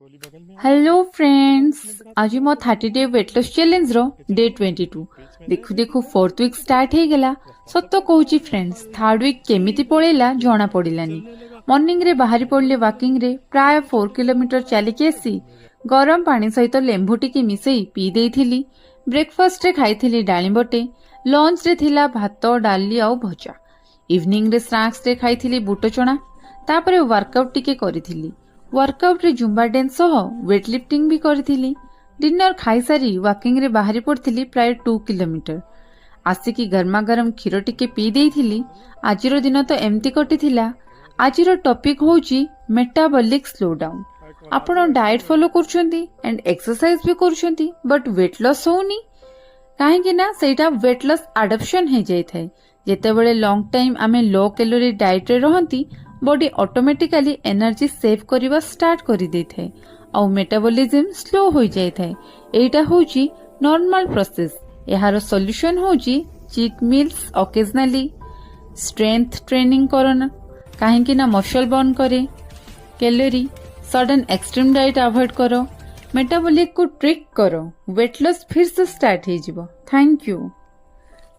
Hello friends, आज मो 30 day weight loss challenge रो day 22 देखु देखु फोर्थ वीक स्टार्ट हे गेला। सत कहूची फ्रेंड्स, थर्ड वीक केमिति पळेला जणा पड़िलानी। मॉर्निंग रे बाहरी पड़ले वॉकिंग रे प्राय 4 किलोमीटर चलिके आसी गरम पानी सहित लेंबू टिके मिसई पी देइथिली। ब्रेकफास्ट रे खाइथिली डालिंबटे, लंच रे थिला भात डाली आउ भजा, इवनिंग रे स्नैक्स रे खाइथिली बुट चना, तापरे वर्कआउट टिके करिथिली। वर्कआउट रे जुम्बा डांस सह वेट लिफ्टिंग भी करिथिली। डिनर खाई सारी वॉकिंग रे बाहरी पड़थिली प्राय 2 किलोमीटर। आसिकी गरमा गरम क्षीर टिके पी देइथिली। आजिरो दिन तो एमती कटिथिला। आजिरो टॉपिक होउची मेटाबॉलिक स्लो डाउन। आपण डाइट फॉलो करछंती एंड एक्सरसाइज भी करछंती बट वेट लॉस होउनी काहेकि ना सेटा वेट लॉस एडॉप्शन हे जाय थाए। जेतेबेले लॉन्ग टाइम आमे लो कैलोरी डाइट रे रहंती बॉडी ऑटोमेटिकली एनर्जी सेव करवा स्टार्ट करि दे थाए और मेटाबॉलिज्म स्लो हो जाय थाए। एटा होची नॉर्मल प्रोसेस। एहार सॉल्यूशन होची cheat meals occasionally, strength training करना काहेकि ना मसल बर्न करे, calorie sudden extreme diet avoid करो, मेटाबॉलिक को ट्रिक करो, वेट लॉस फिर से स्टार्ट हो जिवो। Thank you.